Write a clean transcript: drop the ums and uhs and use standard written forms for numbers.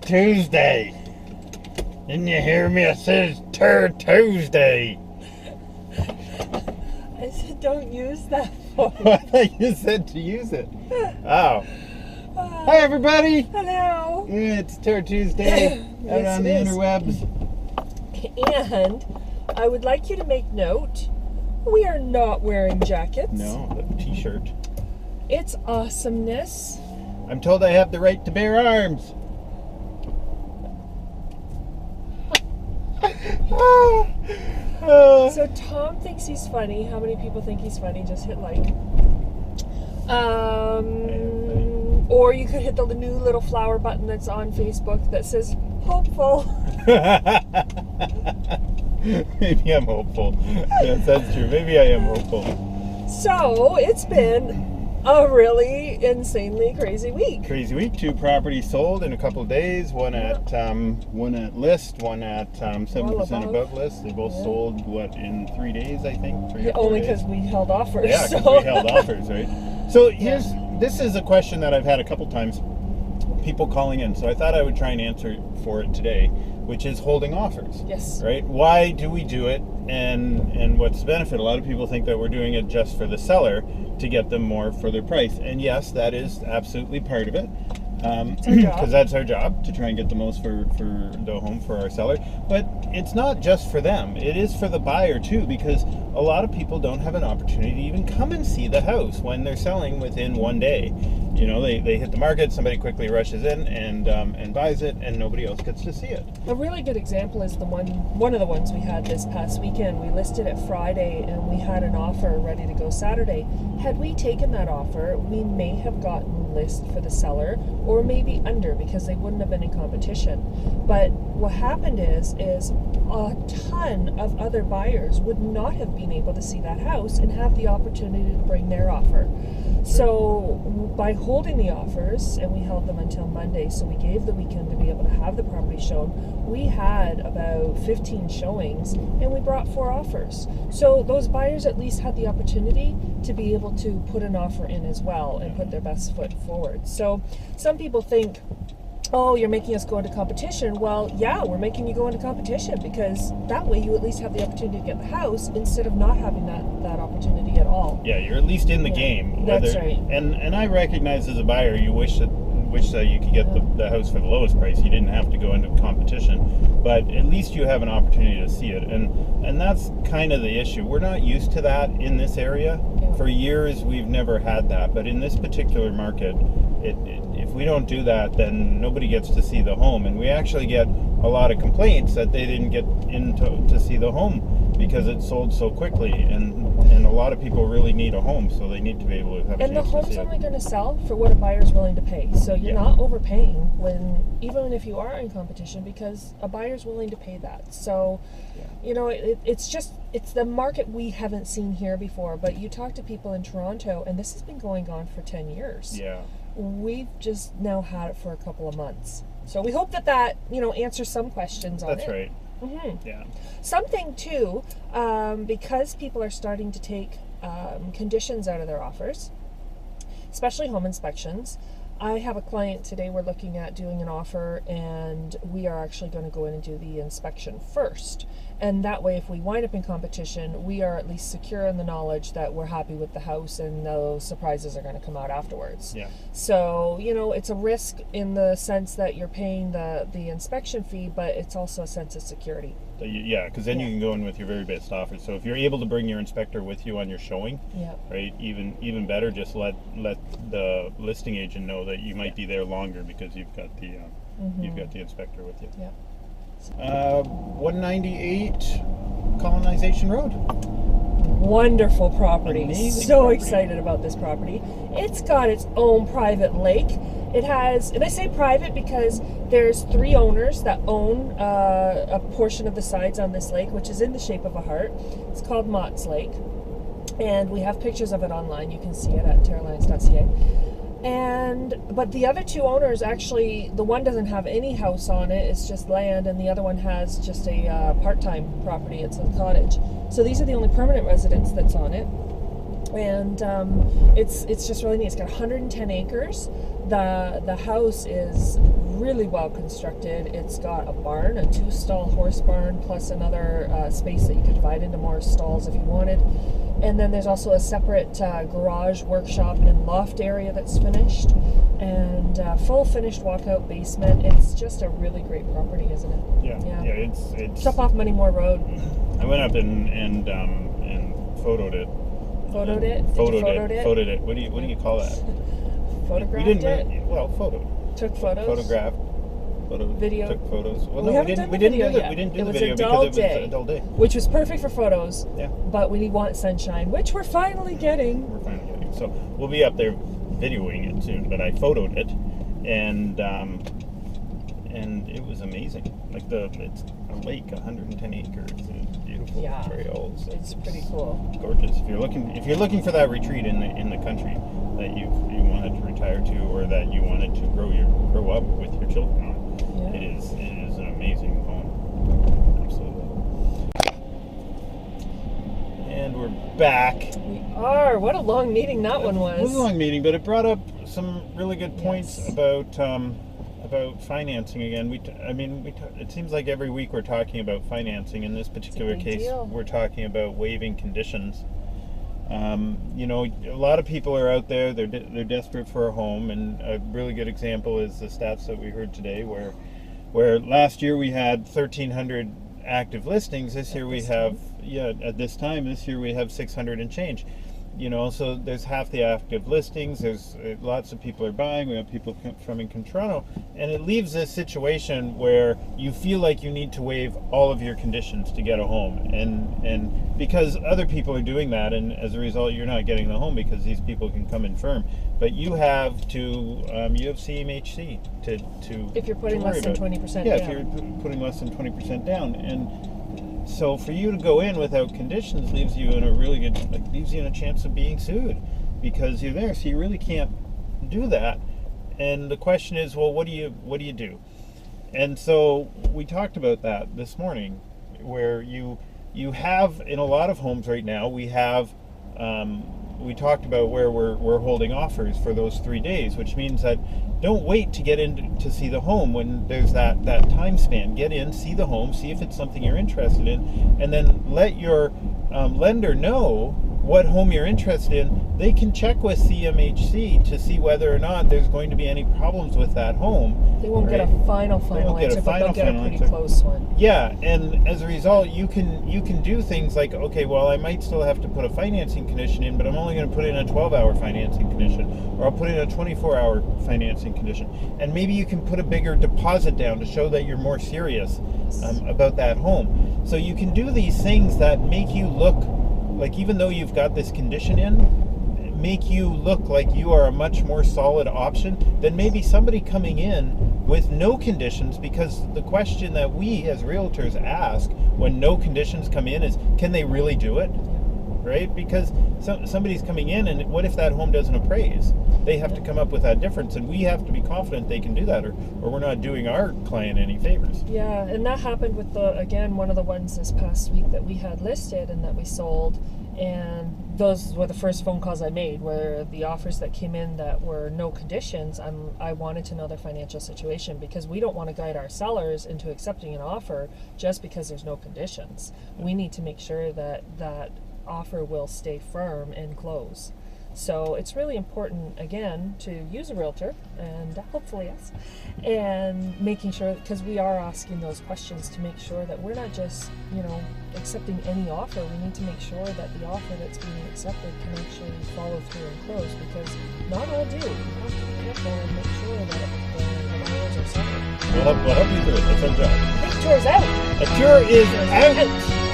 Tuesday. Didn't you hear me? I said it's Tuesday. I said don't use that phone. I thought you said to use it. Oh. Hi, everybody. Hello. It's Tuesday out Yes, on the it is. interwebs. And I would like you to make note, we are not wearing jackets. No, the t-shirt. It's awesomeness. I'm told I have the right to bear arms. So Tom thinks he's funny. How many people think he's funny? Just hit like. Or you could hit the new little flower button that's on Facebook that says hopeful. Maybe I'm hopeful. Yes, that's true. Maybe I am hopeful. So it's been a really insanely crazy week. Crazy week. 2 properties sold in a couple of days. One at list, one at 70% above list. They both sold in 3 days, I think. 3 or 4 Only days. because we held offers. Yeah, because we held offers, right? So this is a question that I've had a couple times. People calling in, so I thought I would try and answer for it today, which is holding offers. Yes. Right? Why do we do it, and what's the benefit? A lot of people think that we're doing it just for the seller to get them more for their price, and yes, that is absolutely part of it. Because that's our job, to try and get the most for the home for our seller. But it's not just for them, it is for the buyer too, because a lot of people don't have an opportunity to even come and see the house when they're selling within 1 day. You know, they hit the market, somebody quickly rushes in and buys it, and nobody else gets to see it. A really good example is one of the ones we had this past weekend. We listed it Friday and we had an offer ready to go Saturday. Had we taken that offer, we may have gotten list for the seller, or maybe under, because they wouldn't have been in competition. But what happened is a ton of other buyers would not have been able to see that house and have the opportunity to bring their offer. So by holding the offers, and we held them until Monday, so we gave the weekend to be able to have the property shown, we had about 15 showings and we brought 4 offers. So those buyers at least had the opportunity to be able to put an offer in as well and put their best foot forward. So some people think, oh, you're making us go into competition. Well, yeah, we're making you go into competition, because that way you at least have the opportunity to get the house instead of not having that opportunity at all. Yeah, you're at least in the game. That's right. And I recognize as a buyer, you wish that you could get the house for the lowest price. You didn't have to go into competition, but at least you have an opportunity to see it. And that's kind of the issue. We're not used to that in this area. Yeah. For years, we've never had that. But in this particular market, if we don't do that, then nobody gets to see the home. And we actually get a lot of complaints that they didn't get in to see the home because it sold so quickly. And a lot of people really need a home, so they need to be able to have a chance to see it. And the home's only going to sell for what a buyer's willing to pay. So you're not overpaying even if you are in competition, because a buyer's willing to pay that. So, you know, it's the market we haven't seen here before. But you talk to people in Toronto, and this has been going on for 10 years. Yeah. We've just now had it for a couple of months. So we hope that answers some questions on it. That's right. Mm-hmm. Yeah. Something too, because people are starting to take conditions out of their offers, especially home inspections. I have a client today, we're looking at doing an offer, and we are actually going to go in and do the inspection first. And that way, if we wind up in competition, we are at least secure in the knowledge that we're happy with the house and no surprises are going to come out afterwards. Yeah. So, it's a risk in the sense that you're paying the inspection fee, but it's also a sense of security. Yeah, because then you can go in with your very best offer. So if you're able to bring your inspector with you on your showing, right, even better. Just let the listing agent know that you might be there longer because you've got the inspector with you. Yeah. 198 Colonization Rd. Wonderful property. Amazing So property. Excited about this property. It's got its own private lake. It has, and I say private because there's 3 owners that own a portion of the sides on this lake, which is in the shape of a heart. It's called Mott's Lake, and we have pictures of it online. You can see it at TaraLyons.ca. But the other 2 owners, actually, the one doesn't have any house on it, it's just land, and the other one has just a part-time property, it's a cottage. So these are the only permanent residents that's on it. And it's just really neat. It's got 110 acres. The house is really well constructed. It's got a barn, a 2-stall horse barn, plus another space that you could divide into more stalls if you wanted. And then there's also a separate garage, workshop, and loft area that's finished, and full finished walkout basement. It's just a really great property, isn't it? Yeah. It's up off Moneymore Road. I went up and photoed it. Photoed it? Photoed it. What do you call that? Photographed we didn't it? really, well, photoed. Took photos? Photographed. Video? Took photos. Well, We no, haven't done we the didn't video do yet. We didn't do It the was a video dull because it was day. a dull day. Which was perfect for photos. Yeah. But we want sunshine, which we're finally getting. We're finally getting. So we'll be up there videoing it soon. But I photoed it, and it was amazing. Like it's a lake, 110 acres, beautiful trails. It's pretty cool. Gorgeous. If you're looking for that retreat in the country that you wanted to retire to, or that you wanted to grow up with your children on, it is an amazing home. Absolutely. And we're back. We are. What a long meeting that one was. It was a long meeting, but it brought up some really good points Yes. about financing again. It seems like every week we're talking about financing. In this particular big case, deal. we're talking about waiving conditions. A lot of people are out there. They're desperate for a home, and a really good example is the stats that we heard today, where last year we had 1,300 active listings. This year we have at this time this year we have 600 and change. So there's half the active listings. There's lots of people are buying. We have people coming from Toronto, and it leaves this situation where you feel like you need to waive all of your conditions to get a home, and because other people are doing that, and as a result, you're not getting the home because these people can come in firm. But you have CMHC to If you're putting to worry less than about. 20% Yeah, down. if you're putting less than 20% down, and so for you to go in without conditions leaves you in a chance of being sued because you're there. So you really can't do that. And the question is, well, what do you do? And so we talked about that this morning, where you have in a lot of homes right now we have. We talked about where we're holding offers for those 3 days, which means that don't wait to get in to see the home when there's that time span. Get in, see the home, see if it's something you're interested in, and then let your lender know what home you're interested in. They can check with CMHC to see whether or not there's going to be any problems with that home. They won't get a final answer, but they'll get a pretty close one. Yeah, and as a result, you can do things like, okay, well, I might still have to put a financing condition in, but I'm only going to put in a 12-hour financing condition, or I'll put in a 24-hour financing condition, and maybe you can put a bigger deposit down to show that you're more serious about that home. So you can do these things that make you look like, even though you've got this condition in, make you look like you are a much more solid option than maybe somebody coming in with no conditions, because the question that we as realtors ask when no conditions come in is, can they really do it? Right? Because somebody's coming in, and what if that home doesn't appraise? They have to come up with that difference, and we have to be confident they can do that, or we're not doing our client any favors. Yeah, and that happened with one of the ones this past week that we had listed and that we sold, and those were the first phone calls I made, where the offers that came in that were no conditions, I wanted to know their financial situation, because we don't want to guide our sellers into accepting an offer just because there's no conditions. We need to make sure that that offer will stay firm and close. So it's really important, again, to use a realtor, and hopefully us, and making sure, because we are asking those questions to make sure that we're not just, accepting any offer. We need to make sure that the offer that's being accepted can actually follow through and close, because not all do. You have to be careful and make sure that the buyers are selling. We'll help you through it. That's our job. Big tour's out. A tour is out.